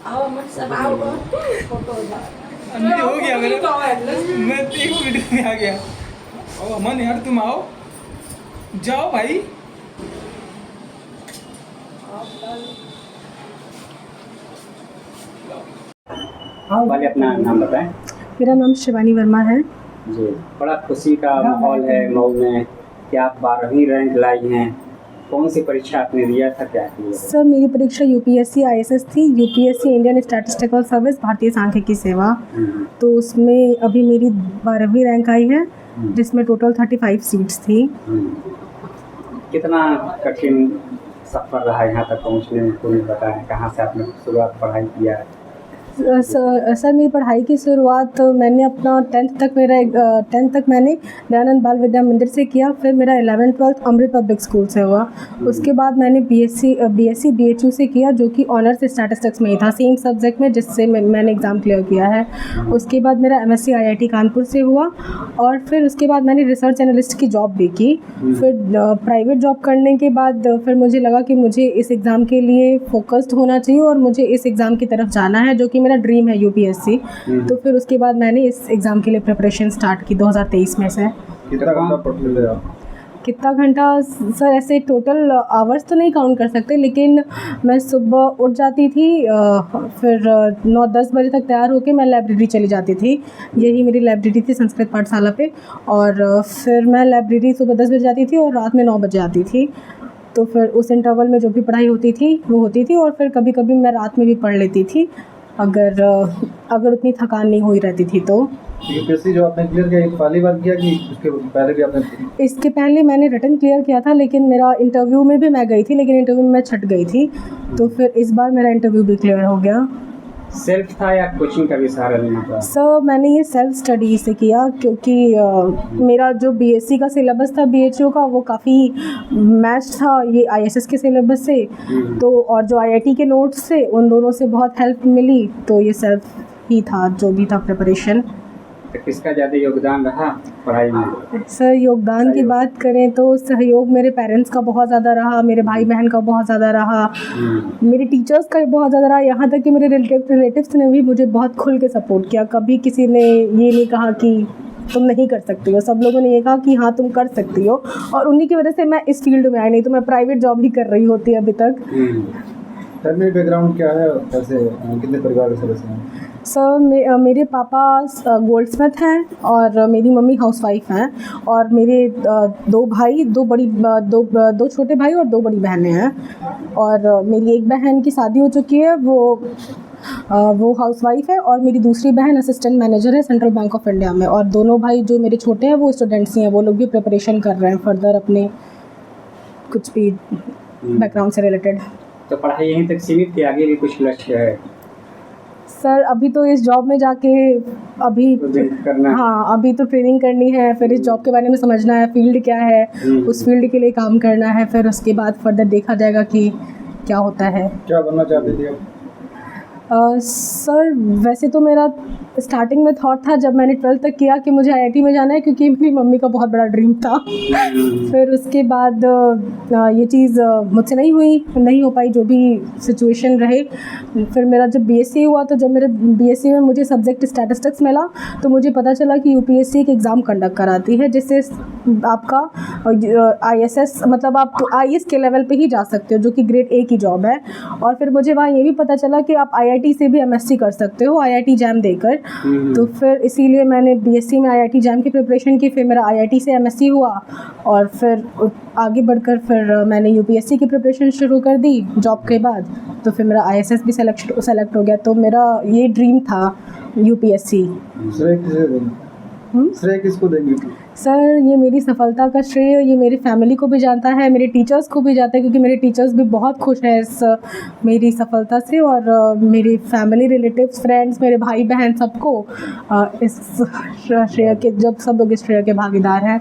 अंदर हो गया मेरा, मैं देखो वीडियो में आ गया। ओ अमन यार तुम आओ, जाओ भाई। वाले अपना नाम बताएं। मेरा नाम शिवानी वर्मा है जी। बड़ा खुशी का माहौल है मऊ में कि आप 12वीं रैंक लाई हैं। कौन सी परीक्षा आपने दिया था, क्या किया? सर मेरी परीक्षा यूपीएससी आईएसएस थी, यूपीएससी इंडियन स्टैटिस्टिकल सर्विस, भारतीय सांख्यिकी सेवा। तो उसमें अभी मेरी 12वीं रैंक आई है, जिसमें टोटल 35 सीट्स थी। कितना कठिन सफ़र रहा यहाँ तक पहुँचने में, तुम्हें बताएं कहाँ से आपने शुरुआत पढ़ाई किया है? सर मेरी पढ़ाई की शुरुआत मैंने अपना 10th तक मैंने दयानंद बाल विद्या मंदिर से किया। फिर मेरा 11th 12th अमृत पब्लिक स्कूल से हुआ। उसके बाद मैंने बीएससी बीएचयू से किया, जो कि ऑनर्स स्टैटिस्टिक्स में ही था, सेम सब्जेक्ट में जिससे मैंने एग्ज़ाम क्लियर किया है। उसके बाद मेरा एमएससी आईआईटी कानपुर से हुआ, और फिर उसके बाद मैंने रिसर्च एनालिस्ट की जॉब भी की। फिर प्राइवेट जॉब करने के बाद फिर मुझे लगा कि मुझे इस एग्ज़ाम के लिए फोकस्ड होना चाहिए और मुझे इस एग्ज़ाम की तरफ जाना है, जो कि मेरा ड्रीम है यूपीएससी। तो फिर उसके बाद मैंने इस एग्ज़ाम के लिए प्रिपरेशन स्टार्ट की 2023 में से। कितना घंटा पढ़ते थे आप? कितना घंटा सर, ऐसे टोटल आवर्स तो नहीं काउंट कर सकते, लेकिन मैं सुबह उठ जाती थी, फिर 9-10 बजे तक तैयार होकर मैं लाइब्रेरी चली जाती थी। यही मेरी लाइब्रेरी थी संस्कृत पाठशाला पे। और फिर मैं लाइब्रेरी सुबह 10 बजे जाती थी और रात में 9 बजे आती थी। तो फिर उस इंटरवल में जो भी पढ़ाई होती थी वो होती थी, और फिर कभी कभी मैं रात में भी पढ़ लेती थी, अगर उतनी थकान नहीं हुई रहती थी तो। यूपीएससी जो आपने क्लियर किया, पहली बार किया कि उसके पहले भी आपने? इसके पहले मैंने रिटन क्लियर किया था, लेकिन मेरा इंटरव्यू में भी मैं गई थी, लेकिन इंटरव्यू में मैं छट गई थी। तो फिर इस बार मेरा इंटरव्यू भी क्लियर हो गया। सेल्फ था या कोचिंग का भी सहारा लेना था? सर मैंने ये सेल्फ स्टडी से किया, क्योंकि मेरा जो बीएससी का सिलेबस था बीएचयू का, वो काफ़ी मैच था ये आईएसएस के सिलेबस से। तो और जो आईआईटी के नोट्स थे, उन दोनों से बहुत हेल्प मिली। तो ये सेल्फ ही था जो भी था प्रिपरेशन। तो किसका ज़्यादा योगदान रहा पढ़ाई में? सर योगदान की बात करें तो सहयोग मेरे पेरेंट्स का बहुत ज़्यादा रहा, मेरे भाई बहन का बहुत ज़्यादा रहा, मेरे टीचर्स का भी बहुत ज़्यादा रहा। यहाँ तक कि मेरे रिलेटिव्स ने भी मुझे बहुत खुल के सपोर्ट किया। कभी किसी ने ये नहीं कहा कि तुम नहीं कर सकती हो, सब लोगों ने ये कहा कि हाँ तुम कर सकती हो, और उन्हीं की वजह से मैं इस फील्ड में आई, नहीं तो मैं प्राइवेट जॉब ही कर रही होती अभी तक। फैमिली बैकग्राउंड क्या है, कैसे, कितने परिवार के सदस्य हैं? सर मेरे पापा गोल्ड स्मिथ हैं, और मेरी मम्मी हाउसवाइफ हैं, और मेरे 2 भाई, 2 छोटे भाई और 2 बड़ी बहनें हैं। और मेरी एक बहन की शादी हो चुकी है, वो हाउसवाइफ है, और मेरी दूसरी बहन असिस्टेंट मैनेजर है सेंट्रल बैंक ऑफ इंडिया में। और दोनों भाई जो मेरे छोटे हैं वो स्टूडेंट्स ही हैं, वो लोग भी प्रिपरेशन कर रहे हैं फर्दर अपने कुछ भी बैकग्राउंड से रिलेटेड। तो पढ़ाई यहीं तक सीमित थी, आगे भी कुछ लक्ष्य है? सर अभी तो इस जॉब में जाके अभी करना, हाँ अभी तो ट्रेनिंग करनी है, फिर इस जॉब के बारे में समझना है, फील्ड क्या है, उस फील्ड के लिए काम करना है, फिर उसके बाद फर्दर देखा जाएगा कि क्या होता है। क्या बनना चाहते थे आप? सर वैसे तो मेरा स्टार्टिंग में थॉट था जब मैंने 12th तक किया कि मुझे आईआईटी में जाना है, क्योंकि मेरी मम्मी का बहुत बड़ा ड्रीम था। फिर उसके बाद ये चीज़ मुझसे नहीं हो पाई, जो भी सिचुएशन रहे। फिर मेरा जब बीएससी हुआ, तो जब मेरे बीएससी में मुझे सब्जेक्ट स्टैटिस्टिक्स मिला, तो मुझे पता चला कि यूपीएससी एक एग्ज़ाम कंडक्ट कराती है, जिससे आपका आईएसएस मतलब आप आईएएस के लेवल पे ही जा सकते हो, जो कि ग्रेड ए की जॉब है। और फिर मुझे वहाँ ये भी पता चला कि आप आईआईटी से भी एमएससी कर सकते हो आईआईटी जैम देकर। तो फिर इसीलिए मैंने बीएससी में आईआईटी जैम की प्रिपरेशन की, फिर मेरा आईआईटी से एमएससी हुआ, और फिर आगे बढ़कर फिर मैंने यूपीएससी की प्रिपरेशन शुरू कर दी जॉब के बाद। तो फिर मेरा आईएसएस भी सेलेक्ट हो गया। तो मेरा ये ड्रीम था यूपीएससी। श्रेय किसको देंगे? सर ये मेरी सफलता का श्रेय ये मेरी फैमिली को भी जानता है, मेरे टीचर्स को भी जाता है, क्योंकि मेरे टीचर्स भी बहुत खुश हैं इस मेरी सफलता से। और मेरी फैमिली, रिलेटिव्स, फ्रेंड्स, मेरे भाई बहन सबको इस श्रेय के, जब सब लोग इस श्रेय के भागीदार हैं।